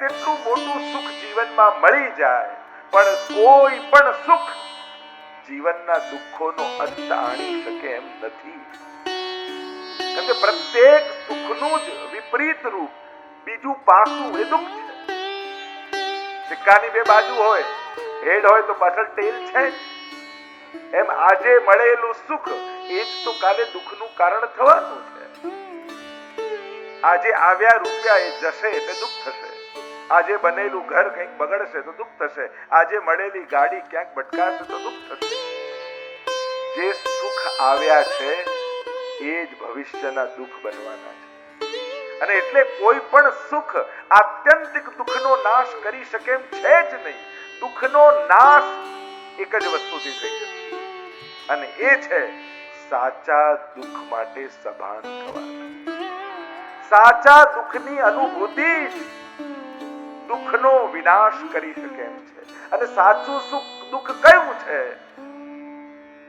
તેટલું મોટું સુખ જીવનમાં મળી જાય, પણ કોઈ પણ સુખ જીવનના દુઃખોનો અંત આણી શકે એમ નથી. કારણ કે પ્રત્યેક સુખનું જ વિપરીત રૂપ, બીજું પાસું એ દુઃખ છે. સિક્કાની બે બાજુ હોય, હેડ હોય તો પાછળ ટેલ છે જ. એમ આજે મળેલું સુખ એ જ તો કાલે દુઃખનું કારણ થવાનું છે. આજે આવ્યા રૂપિયા એ જશે એટલે દુઃખ થશે. આજે બનેલું ઘર કંઈક બગડશે તો દુઃખ થશે. આજે મળેલી ગાડી ક્યાંક ભટકાશે તો દુઃખ થશે. જે સુખ આવ્યા છે એ જ ભવિષ્યના દુઃખ બનવાના છે. અને એટલે કોઈ પણ સુખ આત્યંતિક દુઃખનો નાશ કરી શકે એમ છે જ નહીં. દુઃખનો નાશ એક જ વસ્તુથી થઈ શકે, અને એ છે સાચા દુઃખ માટે સભાન થવાનું. સાચા દુઃખની અનુભૂતિ દુઃખનો વિનાશ કરી શકે એમ છે. અને સાચું સુખ દુઃખ કયું છે?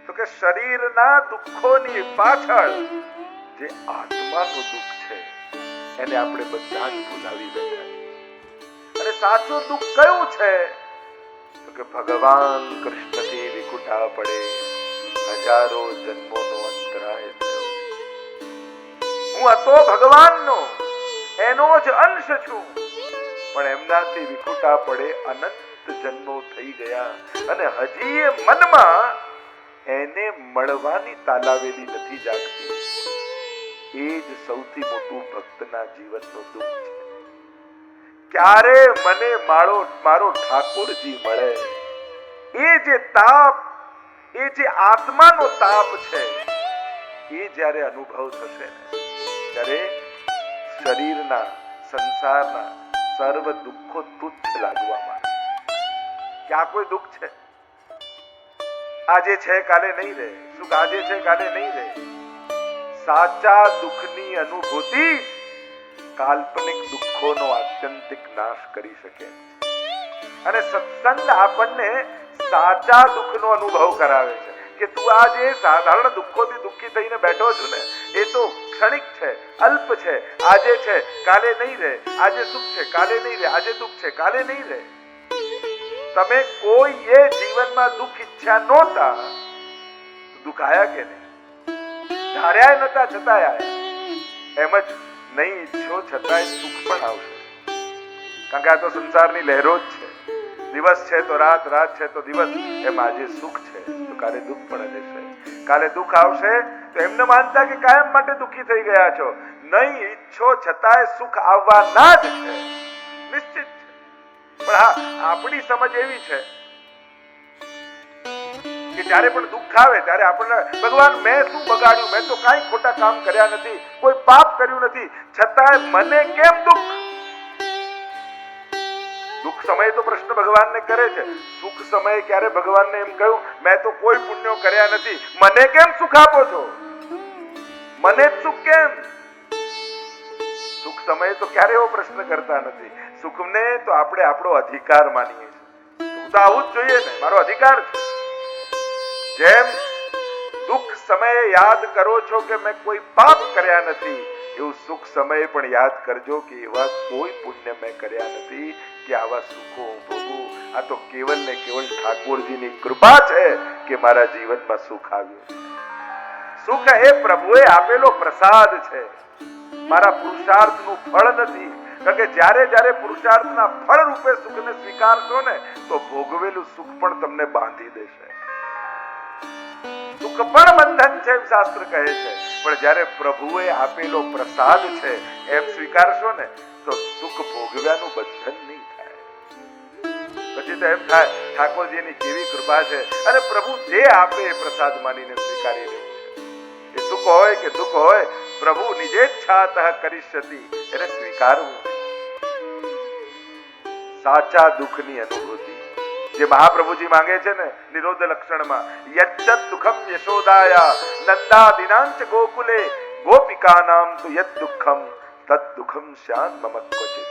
તો કે શરીરના દુઃખોની પાછળ જે આત્માનું દુઃખ છે એને આપણે બધા જ ભૂલાવી બેઠા છીએ. અને સાચું દુઃખ કયું છે? તો કે ભગવાન કૃષ્ણથી વિકુટા પડે હજારો જન્મોનો અંતરાય થયો. હું હતો ભગવાનનો, એનો જ અંશ છું, પણ એમનાથી વિકુટા પડે અનંત જન્મો થઈ ગયા, અને હજી એ મનમાં એને મળવાની તાલાવેલી નથી જાગતી. એ જ સૌથી મોટું ભક્તના જીવનનું દુઃખ છે. ક્યારે મને મારો ઠાકોરજી મળે, એ જે તાપ, એ જે આત્માનો તાપ છે, એ જ્યારે અનુભવ થશે ને, ત્યારે શરીરના, સંસારના સર્વ દુઃખો તુચ્છ લાગવા માંડે. ક્યાં કોઈ દુઃખ છે? આજે છે કાલે નહીં રહે. સુખ આજે છે કાલે નહીં રહે. સાચા દુઃખની અનુભૂતિ કાલ્પનિક દુઃખોનો આત્યંતિક નાશ કરી શકે. અને સત્સંગ આપણને સાચા દુઃખનો અનુભવ કરાવે છે કે તું આ જે સાધારણ દુઃખોથી દુઃખી થઈને બેઠો છો ને, એ તો ક્ષણિક છે, અલ્પ છે. આજે છે કાલે નહીં રહે. આજે સુખ છે કાલે નહીં રહે. આજે દુઃખ છે કાલે નહીં રહે. તમે કોઈ એ જીવનમાં દુઃખ ઈચ્છ્યા નહોતા, દુઃખ આયા કે નહીં? ધાર્યા નતા છતાંય આયા. એમ જ નહીં ઈચ્છો છતાંય સુખ પણ આવશે. કારણ કે આ તો સંસારની લહેરો જ છે. દિવસ છે તો રાત, રાત છે તો દિવસ. એમ આજે સુખ છે તો કાલે દુઃખ પણ રહેશે. કાલે દુઃખ આવશે તો એમને માનતા કે કાયમ માટે દુઃખી થઈ ગયા છો. નહીં ઈચ્છો છતાંય સુખ આવવાના જ છે, નિશ્ચિત છે. પણ હા, આપણી સમજ એવી છે કે જ્યારે પણ દુઃખ આવે ત્યારે આપણને ભગવાન મેં શું બગાડ્યું, મેં તો કાંઈ ખોટા કામ કર્યા નથી, કોઈ પાપ કર્યું નથી, છતાંય મને કેમ દુઃખ? દુઃખ સમયે તો પ્રશ્ન ભગવાનને કરે છે. સુખ સમયે ક્યારે ભગવાનને એમ કહ્યું મેં તો કોઈ પુણ્યો કર્યા નથી, મને કેમ સુખ આપો છો? મને જ સુખ કેમ? સુખ સમયે તો ક્યારે એવો પ્રશ્ન કરતા નથી. સુખને તો આપણે આપણો અધિકાર માનીએ છીએ. સુખ તો આવું જ જોઈએ ને, મારો અધિકાર છે. જેમ દુઃખ સમયે યાદ કરો છો કે મેં કોઈ પાપ કર્યા નથી, એવું સુખ સમયે પણ યાદ કરજો કે એવા કોઈ પુણ્ય મેં કર્યા નથી કે આવા સુખો ભોગવું. આ તો કેવલ ને કેવલ ઠાકોરજીની કૃપા છે કે મારા જીવનમાં સુખ આવ્યું. સુખ એ પ્રભુએ આપેલો પ્રસાદ છે, મારા પુરુષાર્થનું ફળ નથી. કારણ કે જ્યારે જ્યારે પુરુષાર્થના ફળ રૂપે સુખને સ્વીકારશો ને, તો ભોગવેલું સુખ પણ તમને બાંધી દેશે. સુખ પણ બંધન છે એમ શાસ્ત્ર કહે છે, પણ જ્યારે પ્રભુએ આપેલો પ્રસાદ છે એમ સ્વીકારશો ને, તો સુખ ભોગવ્યાનું બંધન નહીં થાય. પછી તો એમ થાય ઠાકોરજીની કેવી કૃપા છે, અને પ્રભુ જે આપે એ પ્રસાદ માનીને સ્વીકારી લેવું છે. એ સુખ હોય કે દુઃખ હોય, પ્રભુ નિજેચ્છાતઃ કરિષ્યતિ, એને સ્વીકારવું. સાચા દુઃખની અનુભૂતિ જે મહાપ્રભુજી માંગે છે ને નિરોધ લક્ષણમાં, યચ્ચત દુઃખમ યશોદાયા નંદાદિનાંચ ગોકુલે ગોપિકાનામ તુ યદ દુઃખમ તદ દુઃખમ સ્યાન મમ ક્વચિત.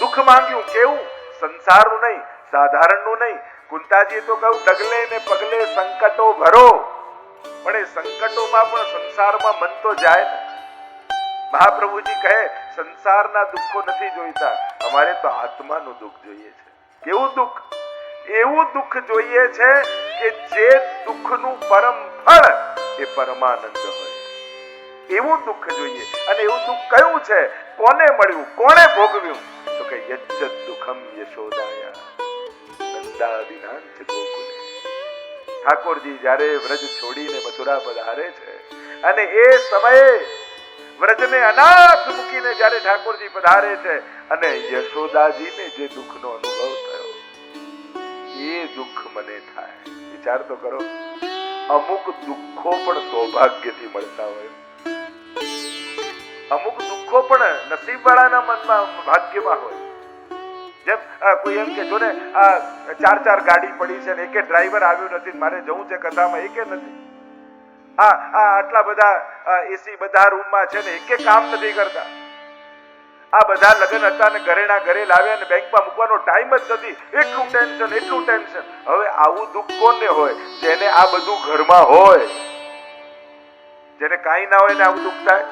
દુઃખ માંગ્યું કેવું? સંસારનું નહીં, સાધારણનું નહીં. કુંતાજીએ તો કહ્યું ડગલે ને પગલે સંકટો ભરો, પણ એ સંકટોમાં પણ સંસારમાં મન તો જાય ને. મહાપ્રભુજી કહે સંસારના દુઃખો નથી જોઈતા, અમારે તો આત્માનું દુઃખ જોઈએ છે. કેવું દુઃખ? એવું દુઃખ જોઈએ છે કે જે દુઃખનું પરમ ફળ એ પરમાનંદ હોય. એવું દુઃખ જોઈએ. અને એવું દુઃખ કયું છે? કોને મળ્યું? કોણે ભોગવ્યું? તો કે યજ્જત દુઃખમ યશોદાયા નંદાદિનાંચ ગોકુલે. ઠાકોરજી જ્યારે વ્રજ છોડીને મથુરા પધારે છે અને એ સમયે વ્રજને અનાથ મૂકીને જ્યારે ઠાકોરજી પધારે છે અને યશોદાજીને જે દુઃખનો અનુભવ થયો એ દુઃખ મને થાય. વિચાર તો કરો, અમુક દુઃખો પણ સૌભાગ્યથી મળતા હોય, અમુક દુઃખો પણ નસીબવાળાના મનમાં ભાગ્યમાં હોય. જેમ કોઈ એમ કે જો ને આ 4 ગાડી પડી છે ને એકે ડ્રાઈવર આવ્યો નથી, મારે જવું છે કથામાં એકે નથી. આટલા બધા એસી બધા રૂમમાં છે ને એકે કામ નથી કરતા. આ બધા લગ્ન હતા ને ઘરેણા ઘરે લાવ્યા ને બેંકમાં મૂકવાનો ટાઈમ જ નથી, એટલું ટેન્શન એટલું ટેન્શન. હવે આવું દુઃખ કોને હોય? જેને આ બધું ઘરમાં હોય. જેને કાંઈ ના હોય ને આવું દુઃખ થાય.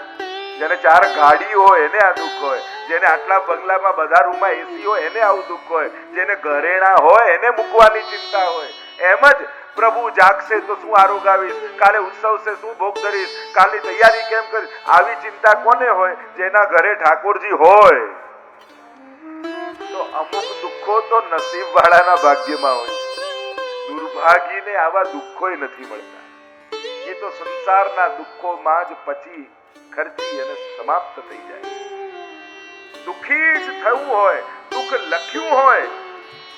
જેને 4 ગાડી હોય એને આ દુઃખ હોય. જેને આટલા બંગલામાં બધા રૂમમાં એસી હોય એને આવું દુઃખ હોય. જેને ઘરેણા હોય એને મૂકવાની ચિંતા હોય. એમ જ પ્રભુ જાગશે તો શું આરોગાવીશ, કાલે ઉત્સવ છે શું ભોગ ધરીશ, કાલની તૈયારી કેમ કરીશ, આવી ચિંતા કોને હોય? જેના ઘરે ઠાકોરજી હોય. તો અમુક દુઃખો તો નસીબ વાળાના ભાગ્યમાં હોય. દુર્ભાગીને આવા દુઃખો નથી મળતા. એ તો સંસારના દુઃખોમાં જ પચી ખર્ચી અને સમાપ્ત થઈ જાય. દુઃખી જ થવું હોય, દુઃખ લખ્યું હોય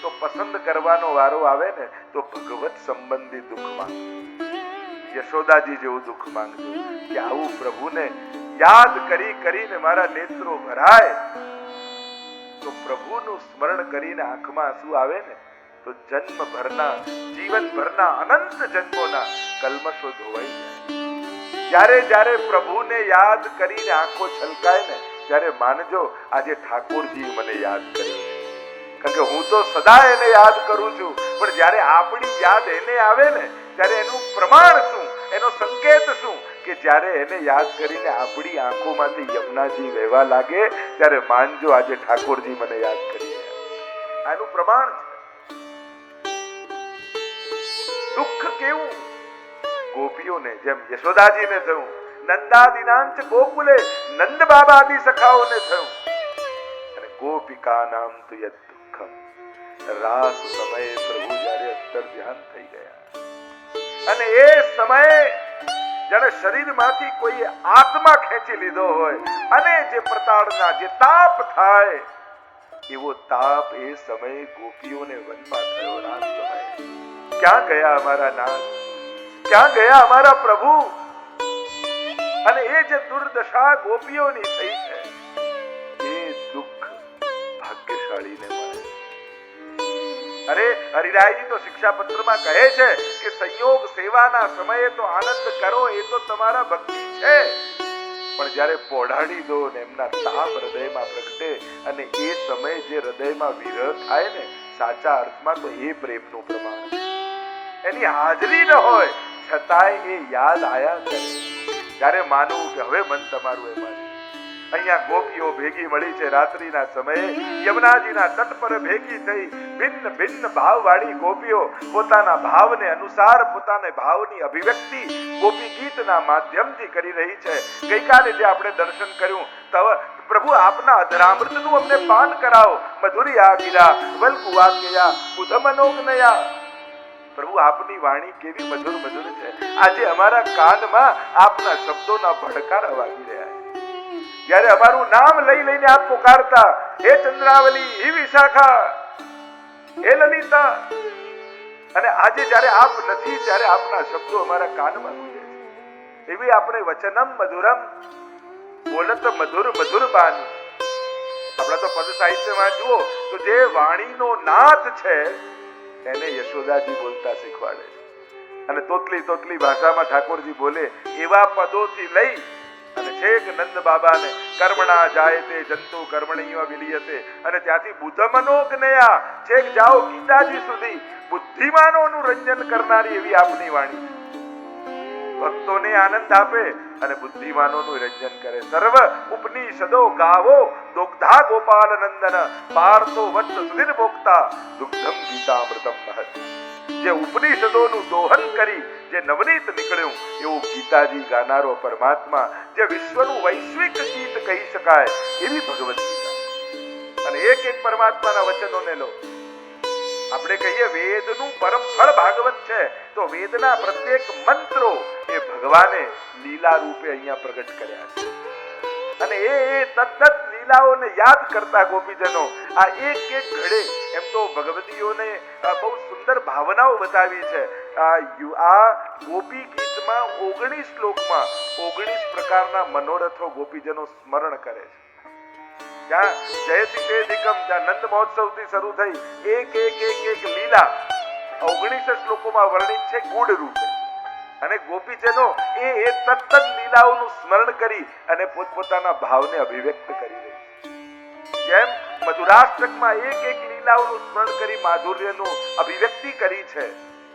તો પસંદ કરવાનો વારો આવે ને તો ભગવત સંબંધી દુઃખ માંગજો. યશોદાજી જેવું દુઃખ માંગજો કે આવું પ્રભુને યાદ કરી કરીને મારા નેત્રો ભરાય. તો પ્રભુનું સ્મરણ કરીને આંખમાં આંસુ આવે ને તો જન્મભરના જીવનભરના અનંત જન્મોના કલ્મશો ધોવાઈ જાય. જ્યારે પ્રભુને યાદ કરીને આંખો છલકાય ને ત્યારે માનજો આજે ઠાકોરજી મને યાદ કર્યો. કારણ કે હું તો સદા એને યાદ કરું છું, પણ જ્યારે આપણી યાદ એને આવે ને ત્યારે એનું પ્રમાણ શું, એનો સંકેત શું કે જ્યારે એને યાદ કરીને આપણી આંખોમાંથી યમુનાજી વહેવા લાગે ત્યારે માનજો આજે ઠાકોરજી મને યાદ કરી રહ્યા. આનું પ્રમાણ છે. દુઃખ કેવું? ગોપીઓને જેમ યશોદાજીને થયું, નંદાદિનાંચ ગોકુલે નંદ બાબા આદિ સખાઓને થયું. અને ગોપિકા નામ તો યદ દુઃખમ. રાસ સમયે પ્રભુ જ્યારે અંતર ધ્યાન થઈ ગયા અને એ સમયે જાણે શરીરમાંથી કોઈ આત્મા ખેંચી લીધો હોય અને જે પ્રતાડના જે તાપ થાય એવો તાપ એ સમયે ગોપીઓને વનમાં થયો. રાસ સમયે ક્યાં ગયા અમારા નાથ, ક્યાં ગયા અમારા પ્રભુ? અને એ જે દુર્દશા ગોપીઓની થઈ છે એ દુઃખ ભાગ્યશાળીને મળે. અરે હરિરાયજી તો શિક્ષાપત્રમાં કહે છે કે સંયોગ સેવાના સમયે તો આનંદ કરો, એ તો તમારા ભક્તિ છે, પણ જ્યારે પોઢાડી દો ને એમના તાપ હૃદયમાં પ્રગટે અને એ સમયે જે હૃદયમાં વિરહ થાય ને સાચા અર્થમાં તો એ પ્રેમનું પ્રમાણ. એની હાજરી ન હોય છતાંય એ યાદ આયા કરે. ત્યારે માનવું કે હવે મન તમારું એમાં. અહીંયા ગોપીઓ ભેગી મળી છે રાત્રિના સમયે યમુનાજીના તટ પર ભેગી થઈ. ભિન્ન ભિન્ન ભાવવાળી ગોપીઓ પોતાના ભાવને અનુસાર પોતાના ભાવની અભિવ્યક્તિ ગોપી ગીતના માધ્યમથી કરી રહી છે. ગઈકાલે જે આપણે દર્શન કર્યું, પ્રભુ આપના અધરામૃતનું અમને પાન કરાવો. મધુરિયા ગિરા વલ્કુવાક્યા ઉધમનોગ્નયા. પ્રભુ આપની વાણી કેવી મધુર મધુર છે. આજે અમારા કાનમાં આપના શબ્દોના ભડકારા વાગી રહ્યા છે. જ્યારે અમારું નામ લઈ લઈને આપ પુકારતા, હે ચંદ્રાવલી, હે વિશાખા, હે લલિતા, અને આજે જ્યારે આપ નથી ત્યારે આપના શબ્દો અમારા કાનમાં ગુંજે છે. એવી આપણે વચનમ મધુરમ બોલત મધુર મધુર બાની. આપણા તો પદ સાહિત્યમાં જુઓ તો જે વાણીનો નાથ છે એને યશોદાજી બોલતા શીખવાડે છે. અને તોતલી તોતલી ભાષામાં ઠાકોરજી બોલે એવા પદોથી લઈ અને છેક નંદ બાબાને કર્મણા જાય તે જંતુ કર્મણીય વિલિયતે, અને ત્યાંથી બુદ્ધમનોજ્ઞયા છેક જાઓ ગીતાજી સુધી બુદ્ધિમાનોનું રંજન કરનારી એવી આપની વાણી. ભક્તોને આનંદ આપે અને બુદ્ધિમાનોનું રંજન કરે. સર્વ ઉપનિષદો ગાવો દુગ્ધા ગોપાલ નંદન પાર્થો વત્સ સુધીર ભોક્તા દુગ્ધમ ગીતામૃતમ મહત. જે ઉપનિષદોનું દોહન કરી જે નવનીત નીકળ્યું એવું ગીતાજી ગાનારો પરમાત્મા, જે વિશ્વનું વૈશ્વિક ગીત કહી શકાય એવી ભગવદ ગીતા. અને એક એક પરમાત્માના વચનોને લો. આપણે કહીએ વેદનું પરમ ફળ ભાગવત છે, તો વેદના પ્રત્યેક મંત્રો એ ભગવાને લીલા રૂપે અહીંયા પ્રગટ કર્યા છે. અને એ તદ્દત લીલાઓને યાદ કરતા ગોપીજનો આ એક એક ઘડે એમ તો ભગવતીઓને બહુ સુંદર ભાવનાઓ બતાવી છે. આ ગોપી ગીતમાં 19 શ્લોકમાં 19 પ્રકારના મનોરથો ગોપીજનો સ્મરણ કરે છે. જ્યાં જયતિ તે નિગમ, જ્યાં નંદ મહોત્સવથી શરૂ થઈ એક લીલા 19 શ્લોકોમાં વર્ણિત છે ગુડ રૂપે. અને ગોપીજનો એ તત્ત લીલાઓનું સ્મરણ કરી અને પોતપોતાના ભાવને અભિવ્યક્ત કરી રહી છે. જેમ મધુરાષ્ટકમાં એક લીલાઓનું સ્મરણ કરી માધુર્યનું અભિવ્યક્તિ કરી છે,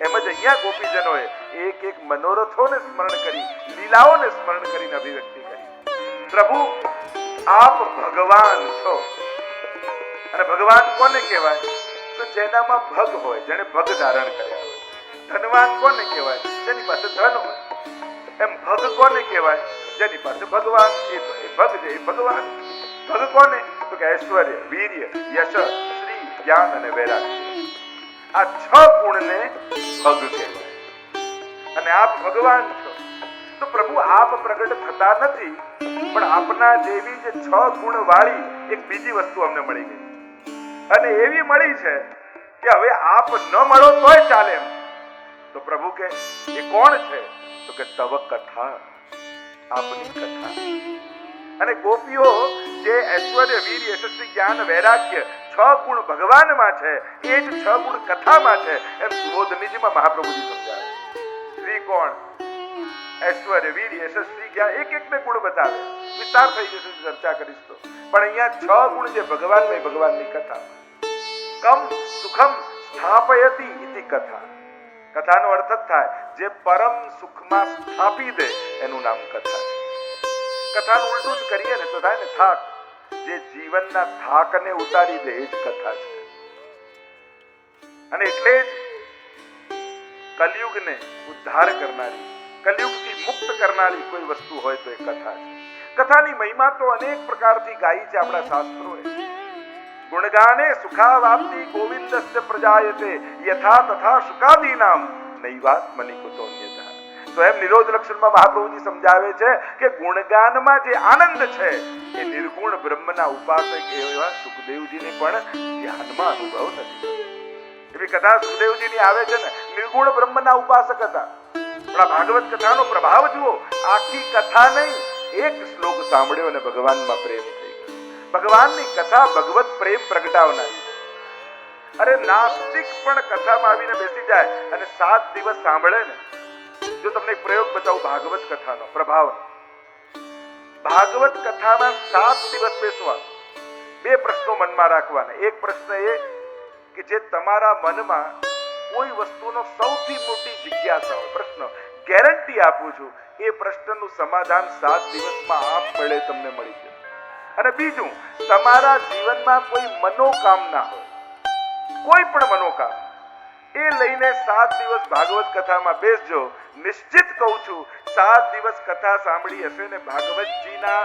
એમ જ અહીંયા ગોપીજનોએ એક મનોરથોને સ્મરણ કરી, લીલાઓને સ્મરણ કરીને અભિવ્યક્તિ કરી. પ્રભુ આપ ભગવાન છો. અને ભગવાન કોને કહેવાય? તો જેનામાં ભગ હોય, જેને ભગ ધારણ કર્યા હોય. ધનવાન કોને કહેવાય? જેની પાસે ધન હોય. એમ ભગ કોને કહેવાય? જેની પાસે ભગવાન. એ ભગ છે, એ ભગવાન. ભગ કોને? તો કે ઐશ્વર્ય, વીર્ય, યશ, શ્રી, જ્ઞાન અને વૈરાગ્ય. આ 6 ગુણને ભગ કહેવાય. અને આપ ભગવાન છો. તો પ્રભુ આપ પ્રગટ થતા નથી, પણ આપના જેવી જે 6 ગુણ વાળી એક બીજી વસ્તુ અમને મળી ગઈ. અને એવી મળી છે કે હવે આપ ન મળો તોય ચાલે એમ. તો પ્રભુ કે એ કોણ છે? તો કે તવ કથા, આપની કથા. અને ગોપીઓ જે ઐશ્વર્ય, વીર, યશસ્વી, જ્ઞાન, વૈરાગ્ય 6 ગુણ ભગવાનમાં છે, એ જ 6 ગુણ કથામાં છે એમ સુબોધનીજીમાં મહાપ્રભુજી સમજાવે. શ્રી કોણ? ઐશ્વર્ય, વીર, યશસ્વી, જ્ઞાન, એક ગુણ બતાવે. વિસ્તાર થઈ જશે, ચર્ચા કરીશ તો. પણ અહીંયા 6 ગુણ જે ભગવાનમાં, ભગવાનની કથા. કમ સુખમ સ્થાપયતિ ઇતિ કથા. કથાનો અર્થ જ થાય જે પરમ સુખમાં સ્થાપી દે એનું નામ કથા છે. કથાનું ઉલટું જ કરીએ ને તો થાય ને થાક. જે જીવનના થાકને ઉતારી દે એ જ કથા છે. અને એટલે જ કલયુગને ઉદ્ધાર કરનારી, કલયુગથી મુક્ત કરનારી કોઈ વસ્તુ હોય તો એ કથા છે. કથાની મહિમા તો અનેક પ્રકારથી ગાઈ છે આપણા શાસ્ત્રોએ. ગુણગાને સુખાવાપ્તિ ગોવિંદસ્ય પ્રજાયતે યથા તથા શુકાદીનામ નૈવાત્મનિ કુતોન્યતઃ. તો એમ નિરોધ લક્ષણમાં મહાપ્રભુજી સમજાવે છે કે ગુણગાનમાં જે આનંદ છે એ નિર્ગુણ બ્રહ્મના ઉપાસક એવા સુખદેવજીને પણ ધ્યાનમાં અનુભવ નથી. એવી કથા સુખદેવજીની આવે છે ને, નિર્ગુણ બ્રહ્મના ઉપાસક હતા. પણ આ ભાગવત કથાનો પ્રભાવ જુઓ. આખી કથા નહીં, એક શ્લોક સાંભળ્યો અને ભગવાનમાં પ્રેમ થઈ ગયો. ભગવાનની કથા ભગવત પ્રેમ પ્રગટાવનારી. અરે નાસ્તિક પણ કથામાં આવીને બેસી જાય અને 7 દિવસ સાંભળે ને. જો તમને એક પ્રયોગ બતાવું ભાગવત કથાનો પ્રભાવ. ભાગવત કથામાં 7 દિવસ બેસવાનું. 2 પ્રશ્નો મનમાં રાખવાના. એક પ્રશ્ન એ કે જે તમારા મનમાં કોઈ વસ્તુનો સૌથી મોટી જિજ્ઞાસા હોય, પ્રશ્ન ગેરંટી આપું છું એ પ્રશ્નનું સમાધાન 7 દિવસમાં આપમેળે તમને મળી જશે. અને બીજું, તમારા જીવનમાં કોઈ મનોકામના હોય, કોઈ પણ મનોકામના, એ લઈને 7 દિવસ ભાગવત કથામાં બેસજો. નિશ્ચિત કહું છું 7 દિવસ કથા સાંભળી હશે ને ભાગવતજીના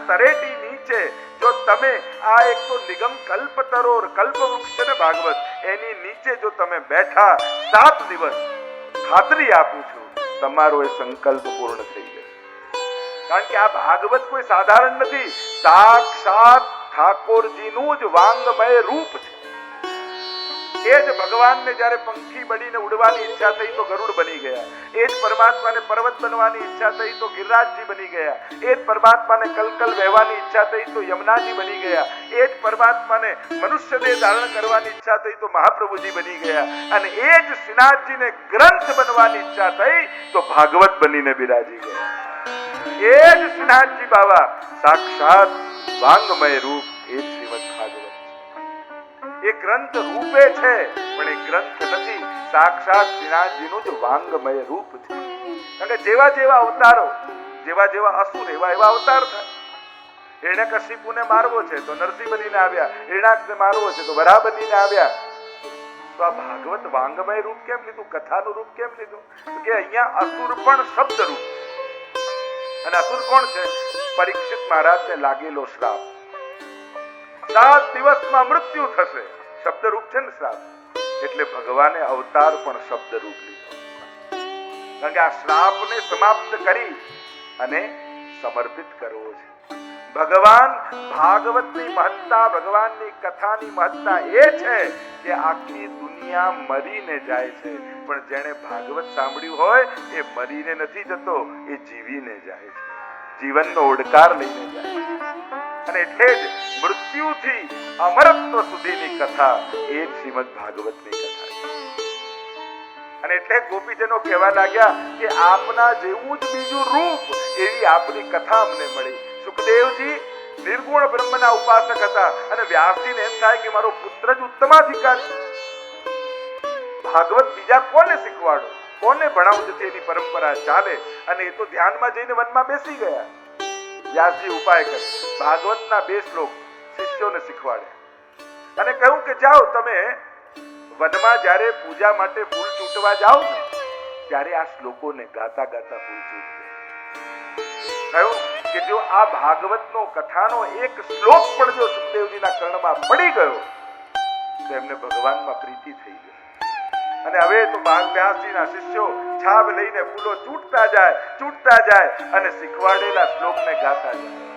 તરેટી નીચે જો તમે આ એક તો નિગમ કલ્પતરોર કલ્પવૃક્ષ છે ને ભાગવત, એની નીચે જો તમે બેઠા 7 દિવસ, ખાતરી આપું છું તમારો એ સંકલ્પ પૂર્ણ થઈ જશે. કારણ કે આ ભાગવત કોઈ સાધારણ નથી. સાક્ષાત ઠાકોરજીનું જ વાંગમય રૂપ છે. એ જ ભગવાનને જ્યારે પંખી બનીને ઉડવાની ઈચ્છા થઈ તો ગરુડ બની ગયા. એ જ પરમાત્માને પર્વત બનવાની ઈચ્છા થઈ તો ગિરિરાજજી બની ગયા. એ જ પરમાત્માને કલકલ વહેવાની ઈચ્છા થઈ તો યમુનાજી બની ગયા. એ જ પરમાત્માને મનુષ્ય દેહ ધારણ કરવાની ઈચ્છા થઈ તો મહાપ્રભુજી બની ગયા. અને એ જ શ્રીનાથજીને ગ્રંથ બનવાની ઈચ્છા થઈ તો ભાગવત બનીને બિરાજી ગયા. એ જ શ્રીનાથજી બાબા સાક્ષાત વાંગમય રૂપ એ જ શ્રીમદ ભાગવત. એ ગ્રંથ રૂપે છે પણ એ ગ્રંથ નથી, સાક્ષાત શ્રીનાથજીનું જ વાંગમય રૂપ છે. કારણ કે જેવા જેવા અવતારો જેવા જેવા અસુર એવા એવા અવતાર થાય. હિરણ્યકશિપુને મારવો છે તો નરસિંહ બનીને આવ્યા, હિરણાક્ષને મારવો છે તો વરાહ બનીને આવ્યા. તો આ ભાગવત વાંગમય રૂપ કેમ લીધું, કથાનું રૂપ કેમ લીધું? કે અહીંયા અસુર પણ શબ્દ રૂપ. અને અસુર કોણ છે? પરીક્ષિત મહારાજને લાગેલો શ્રાપ. 7 દિવસમાં મૃત્યુ થશે, શબ્દ રૂપ છે ને શ્રાપ. એટલે ભગવાને અવતાર પણ શબ્દ રૂપ લીધો. કારણ કે આ શ્રાપને સમાપ્ત કરી અને સમર્પિત કરવો છે. ભગવાન ભાગવતની મહત્તા, ભગવાનની કથાની મહત્તા એ છે કે આખી દુનિયા મરીને જાય છે, પણ જેણે ભાગવત સાંભળ્યું હોય એ મરીને નથી જતો, એ જીવીને જાય છે, જીવનનો ઓડકાર લઈને જાય છે. અને એટલે જ મૃત્યુથી અમરત્વ સુધીની કથા એ શ્રીમદ ભાગવતની કથા છે. અને એટલે ગોપીજનો કહેવા લાગ્યા કે આપના જેવું જ બીજું રૂપ, એવી આપની કથા અમને મળી. સુખદેવજી નિર્ગુણ બ્રહ્મના ઉપાસક હતા અને વ્યાસજીને એમ થાય કે મારો પુત્ર જ ઉત્તમાધિકારી. ભાગવત બીજા કોને શીખવાડો, કોને ભણાવું, જેથી એની પરંપરા ચાલે. અને એ તો ધ્યાનમાં જઈને વનમાં બેસી ગયા. વ્યાસજી ઉપાય કરે, ભાગવતના 2 શ્લોક શિષ્યોને શીખવાડ્યા અને કહ્યું કે જાઓ તમે વનમાં જ્યારે પૂજા માટે ફૂલ ચૂંટવા જાઓ ને, ત્યારે આ શ્લોકોને ગાતા ગાતા ફૂલ ચૂંટજો. કહ્યું કે જો આ ભાગવતનો કથાનો એક શ્લોક પણ જો સુખદેવજીના કર્ણમાં પડી ગયો તો એમને ભગવાનમાં પ્રીતિ થઈ ગઈ. અને હવે તો વ્યાસજીના શિષ્યો છાબ લઈને ફૂલો ચૂંટતા જાય અને શીખવાડેલા શ્લોકને ગાતા જાય.